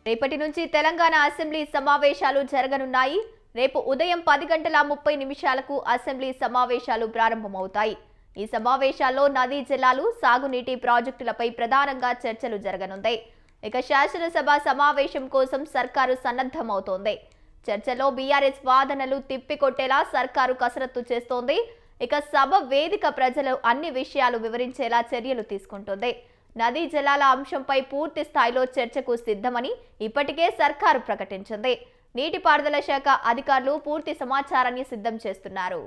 రేపటి నుంచి తెలంగాణ అసెంబ్లీ సమావేశాలు జరగనున్నాయి. రేపు ఉదయం 10:30 అసెంబ్లీ సమావేశాలు ప్రారంభమవుతాయి. ఈ సమావేశాల్లో నదీ జలాలు, సాగునీటి ప్రాజెక్టులపై ప్రధానంగా చర్చలు జరగనుంది. ఇక శాసనసభ సమావేశం కోసం సర్కారు సన్నద్ధమవుతోంది. చర్చలో బీఆర్ఎస్ వాదనలు తిప్పికొట్టేలా సర్కారు కసరత్తు చేస్తోంది. ఇక సభ వేదిక ప్రజలు అన్ని విషయాలు వివరించేలా చర్యలు తీసుకుంటుంది. నదీ జలాల అంశంపై పూర్తి స్థాయిలో చర్చకు సిద్ధమని ఇప్పటికే సర్కారు ప్రకటించింది. నీటిపారుదల శాఖ అధికారులు పూర్తి సమాచారాన్ని సిద్ధం చేస్తున్నారు.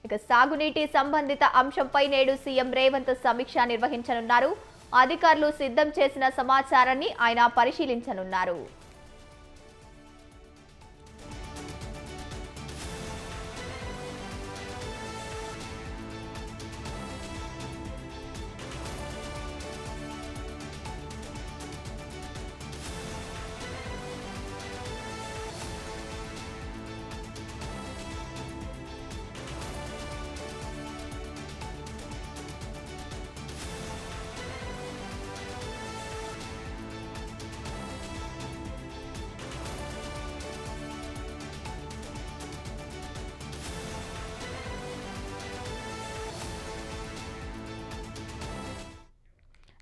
ఇక సాగునీటి సంబంధిత అంశంపై నేడు సీఎం రేవంత్ సమీక్ష నిర్వహించనున్నారు. అధికారులు సిద్ధం చేసిన సమాచారాన్ని ఆయన పరిశీలించనున్నారు.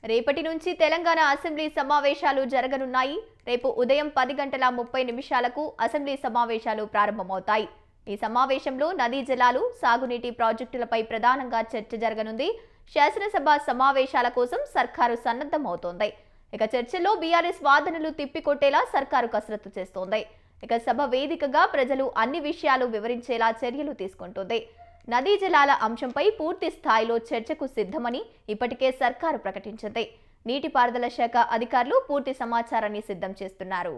రేపటి నుంచి తెలంగాణ అసెంబ్లీ సమావేశాలు జరగనున్నాయి. రేపు ఉదయం 10:30 అసెంబ్లీ సమావేశాలు ప్రారంభమవుతాయి. ఈ సమావేశంలో నదీ జలాలు, సాగునీటి ప్రాజెక్టులపై ప్రధానంగా చర్చ జరగనుంది. శాసనసభ సమావేశాల కోసం సర్కారు సన్నద్ధమవుతోంది. ఇక చర్చలో బీఆర్ఎస్ వాదనలు తిప్పికొట్టేలా సర్కారు కసరత్తు చేస్తోంది. ఇక సభ వేదికగా ప్రజలు అన్ని విషయాలు వివరించేలా చర్యలు తీసుకుంటుంది. నదీ జలాల అంశంపై పూర్తి స్థాయిలో చర్చకు సిద్ధమని ఇప్పటికే సర్కారు ప్రకటించింది. నీటిపారుదల శాఖ అధికారులు పూర్తి సమాచారాన్ని సిద్ధం చేస్తున్నారు.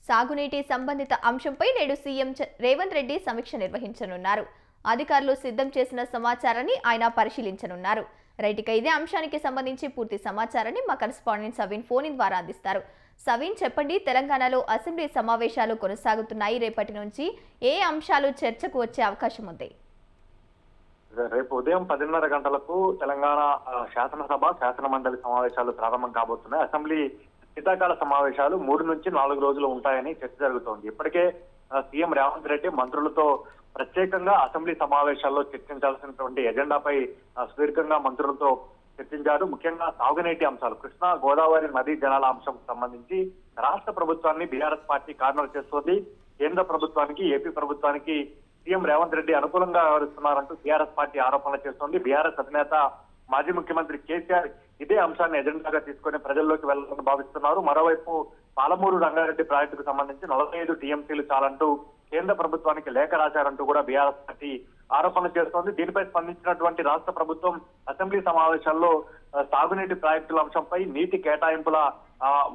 సాగునీటి సంబంధిత అంశంపై నేడు సీఎం రేవంత్ రెడ్డి సమీక్ష నిర్వహించనున్నారు. అధికారులు సిద్ధం చేసిన సమాచారాన్ని ఆయన పరిశీలించనున్నారు. రైట్, ఇదే అంశానికి సంబంధించి పూర్తి సమాచారాన్ని మా కరెస్పాండెంట్ సవీన్ ఫోన్ ద్వారా అందిస్తారు. సవీన్, చెప్పండి, తెలంగాణలో అసెంబ్లీ సమావేశాలు కొనసాగుతున్నాయి. రేపటి నుంచి ఏ అంశాలు చర్చకు వచ్చే అవకాశం ఉంది? రేపు ఉదయం 10:30 గంటలకు తెలంగాణ శాసనసభ శాసన మండలి సమావేశాలు ప్రారంభం కాబోతున్నాయి. అసెంబ్లీ శీతాకాల సమావేశాలు 3 నుంచి 4 రోజులు ఉంటాయని చర్చ జరుగుతోంది. ఇప్పటికే సీఎం రేవంత్ రెడ్డి మంత్రులతో ప్రత్యేకంగా అసెంబ్లీ సమావేశాల్లో చర్చించాల్సినటువంటి ఎజెండాపై సుదీర్ఘంగా మంత్రులతో చర్చించారు. ముఖ్యంగా సాగునీటి అంశాలు, కృష్ణా గోదావరి నదీ జలాల అంశంకు సంబంధించి రాష్ట్ర ప్రభుత్వాన్ని బీఆర్ఎస్ పార్టీ కార్నర్ చేస్తోంది. కేంద్ర ప్రభుత్వానికి, ఏపీ ప్రభుత్వానికి సీఎం రేవంత్ రెడ్డి అనుకూలంగా వ్యవహరిస్తున్నారంటూ బీఆర్ఎస్ పార్టీ ఆరోపణలు చేస్తోంది. బీఆర్ఎస్ అధినేత మాజీ ముఖ్యమంత్రి కేసీఆర్ ఇదే అంశాన్ని ఎజెండాగా తీసుకుని ప్రజల్లోకి వెళ్లాలని భావిస్తున్నారు. మరోవైపు పాలమూరు రంగారెడ్డి ప్రాజెక్టుకు సంబంధించి 45 టీఎంసీలు చాలంటూ కేంద్ర ప్రభుత్వానికి లేఖ రాశారంటూ కూడా బీఆర్ఎస్ పార్టీ ఆరోపణలు చేస్తోంది. దీనిపై స్పందించినటువంటి రాష్ట్ర ప్రభుత్వం అసెంబ్లీ సమావేశాల్లో సాగునీటి ప్రాజెక్టుల అంశంపై, నీటి కేటాయింపుల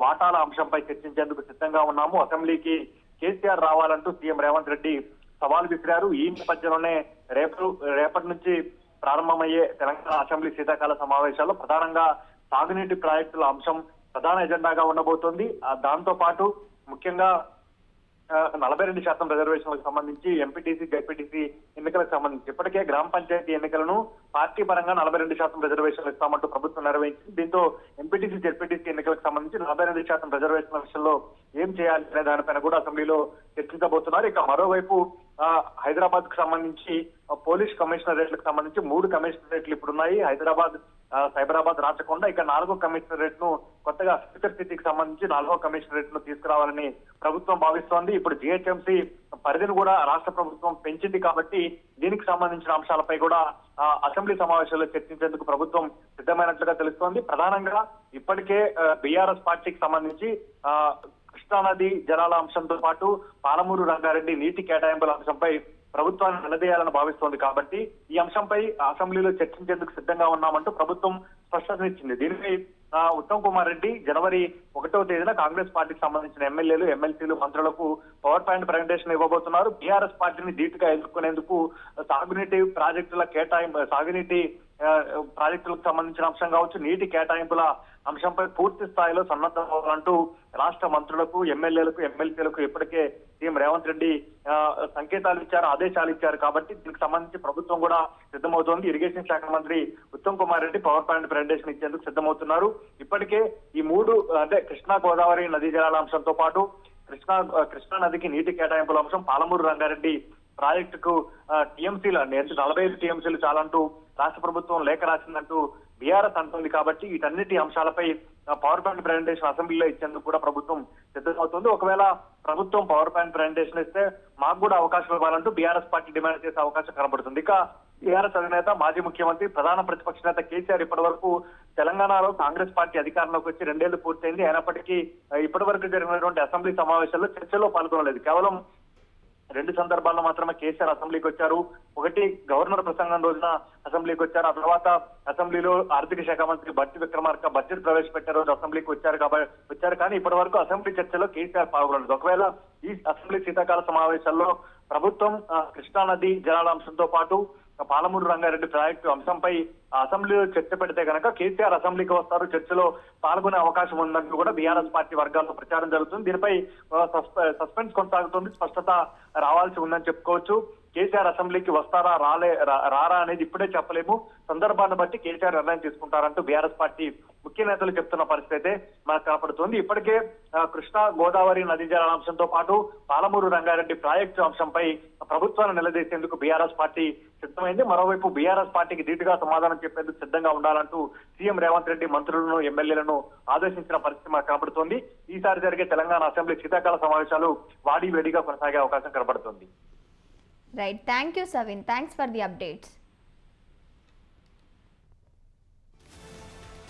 వాటాల అంశంపై చర్చించేందుకు సిద్ధంగా ఉన్నాము. అసెంబ్లీకి కేసీఆర్ రావాలంటూ సీఎం రేవంత్ రెడ్డి సవాల్ విసిరారు. ఈ నేపథ్యంలోనే రేపటి నుంచి ప్రారంభమయ్యే తెలంగాణ అసెంబ్లీ శీతాకాల సమావేశాల్లో ప్రధానంగా సాగునీటి ప్రాజెక్టుల అంశం ప్రధాన ఎజెండాగా ఉండబోతోంది. దాంతో పాటు ముఖ్యంగా 42% రిజర్వేషన్లకు సంబంధించి, ఎంపీటీసీ, జెడ్పీటీసీ ఎన్నికలకు సంబంధించి ఇప్పటికే గ్రామ పంచాయతీ ఎన్నికలను పార్టీ పరంగా 42% రిజర్వేషన్లు ఇస్తామంటూ ప్రభుత్వం నిర్వహించింది. దీంతో ఎంపీటీసీ, జెడ్పీటీసీ ఎన్నికలకు సంబంధించి 42% రిజర్వేషన్ల విషయంలో ఏం చేయాలి అనే దానిపైన కూడా అసెంబ్లీలో చర్చించబోతున్నారు. ఇక మరోవైపు హైదరాబాద్ కు సంబంధించి పోలీస్ కమిషనరేట్లకు సంబంధించి 3 కమిషనరేట్లు ఇప్పుడున్నాయి. హైదరాబాద్, సైబరాబాద్, రాచకొండ. ఇక 4వ కమిషనరేట్ ను కొత్తగా ఫ్యూచర్ సిటీకి సంబంధించి 4వ కమిషనరేట్ ను తీసుకురావాలని ప్రభుత్వం భావిస్తోంది. ఇప్పుడు జిహెచ్ఎంసీ పరిధిని కూడా రాష్ట్ర ప్రభుత్వం పెంచింది కాబట్టి దీనికి సంబంధించిన అంశాలపై కూడా అసెంబ్లీ సమావేశాల్లో చర్చించేందుకు ప్రభుత్వం సిద్ధమైనట్లుగా తెలుస్తోంది. ప్రధానంగా ఇప్పటికే బీఆర్ఎస్ పార్టీకి సంబంధించి కృష్ణానది జలాల అంశంతో పాటు పాలమూరు రంగారెడ్డి నీటి కేటాయింపుల అంశంపై ప్రభుత్వాన్ని నిలదీయాలని భావిస్తోంది కాబట్టి ఈ అంశంపై అసెంబ్లీలో చర్చించేందుకు సిద్ధంగా ఉన్నామంటూ ప్రభుత్వం స్పష్టతనిచ్చింది. దీనిపై ఉత్తమ్ కుమార్ రెడ్డి జనవరి 1వ తేదీన కాంగ్రెస్ పార్టీకి సంబంధించిన ఎమ్మెల్యేలు, ఎమ్మెల్సీలు, మంత్రులకు పవర్ పాయింట్ ప్రజెంటేషన్ ఇవ్వబోతున్నారు. బీఆర్ఎస్ పార్టీని ధీటుగా ఎదుర్కొనేందుకు సాగునీటి ప్రాజెక్టుల కేటాయింపు, సాగునీటి ప్రాజెక్టులకు సంబంధించిన అంశం కావచ్చు, నీటి కేటాయింపుల అంశంపై పూర్తి స్థాయిలో సన్నద్ధమవ్వాలంటూ రాష్ట్ర మంత్రులకు, ఎమ్మెల్యేలకు, ఎమ్మెల్సీలకు ఇప్పటికే సీఎం రేవంత్ రెడ్డి సంకేతాలు ఇచ్చారు, ఆదేశాలు ఇచ్చారు. కాబట్టి దీనికి సంబంధించి ప్రభుత్వం కూడా సిద్ధమవుతోంది. ఇరిగేషన్ శాఖ మంత్రి Uttam Kumar Reddy power point presentation ఇచ్చేందుకు సిద్ధమవుతున్నారు. ఇప్పటికే ఈ మూడు అంటే కృష్ణా గోదావరి నదీ జలాల అంశంతో పాటు కృష్ణా నదికి నీటి కేటాయింపుల అంశం, పాలమూరు రంగారెడ్డి ప్రాజెక్టుకు టీఎంసీలు 45 టీఎంసీలు చాలంటూ రాష్ట్ర ప్రభుత్వం లేఖ రాసిందంటూ బీఆర్ఎస్ అంటుంది. కాబట్టి వీటన్నిటి అంశాలపై పవర్ పాయింట్ ప్రజెంటేషన్ అసెంబ్లీలో ఇచ్చేందుకు కూడా ప్రభుత్వం సిద్ధమవుతుంది. ఒకవేళ ప్రభుత్వం పవర్ పాయింట్ ప్రజెంటేషన్ ఇస్తే మాకు కూడా అవకాశం ఇవ్వాలంటూ బీఆర్ఎస్ పార్టీ డిమాండ్ చేసే అవకాశం కనబడుతుంది. ఇక బీఆర్ఎస్ అధినేత, మాజీ ముఖ్యమంత్రి, ప్రధాన ప్రతిపక్ష నేత కేసీఆర్ ఇప్పటి వరకు తెలంగాణలో కాంగ్రెస్ పార్టీ అధికారంలోకి వచ్చి 2 ఏళ్లు పూర్తయింది. అయినప్పటికీ ఇప్పటి వరకు జరిగినటువంటి అసెంబ్లీ సమావేశాల్లో చర్చలో పాల్గొనలేదు. కేవలం 2 సందర్భాల్లో మాత్రమే కేసీఆర్ అసెంబ్లీకి వచ్చారు. ఒకటి గవర్నర్ ప్రసంగం రోజున అసెంబ్లీకి వచ్చారు. ఆ తర్వాత అసెంబ్లీలో ఆర్థిక శాఖ మంత్రి బట్టి విక్రమార్క బడ్జెట్ ప్రవేశపెట్టే రోజు అసెంబ్లీకి వచ్చారు. కానీ ఇప్పటి వరకు అసెంబ్లీ చర్చలో కేసీఆర్ పాల్గొనలేదు. ఒకవేళ ఈ అసెంబ్లీ శీతాకాల సమావేశాల్లో ప్రభుత్వం కృష్ణా నది జలాల అంశంతో పాటు పాలమూరు రంగారెడ్డి ప్రాజెక్టు అంశంపై అసెంబ్లీలో చర్చ పెడితే కనుక కేసీఆర్ అసెంబ్లీకి వస్తారు, చర్చలో పాల్గొనే అవకాశం ఉందంటూ కూడా బీఆర్ఎస్ పార్టీ వర్గాల్లో ప్రచారం జరుగుతుంది. దీనిపై సస్పెన్స్ కొనసాగుతుంది, స్పష్టత రావాల్సి ఉందని చెప్పుకోవచ్చు. కేసీఆర్ అసెంబ్లీకి వస్తారా రారా అనేది ఇప్పుడే చెప్పలేము. సందర్భాన్ని బట్టి కేసీఆర్ నిర్ణయం తీసుకుంటారంటూ బీఆర్ఎస్ పార్టీ ముఖ్య నేతలు చెప్తున్న పరిస్థితి అయితే మనకు కనపడుతుంది. ఇప్పటికే కృష్ణా గోదావరి నదీ జలాల అంశంతో పాటు పాలమూరు రంగారెడ్డి ప్రాజెక్టు అంశంపై ప్రభుత్వాన్ని నిలదీసేందుకు బీఆర్ఎస్ పార్టీ సిద్ధమైంది. మరోవైపు బీఆర్ఎస్ పార్టీకి ధీటుగా సమాధానం చెప్పేందుకు సిద్ధంగా ఉండాలంటూ సీఎం రేవంత్ రెడ్డి మంత్రులను, ఎమ్మెల్యేలను ఆదేశించిన పరిస్థితి మనకు కనబడుతోంది. ఈసారి జరిగే తెలంగాణ అసెంబ్లీ శీతాకాల సమావేశాలు వాడి వేడిగా కొనసాగే అవకాశం కనబడుతుంది. Right. Thank you, Savin. Thanks for the updates.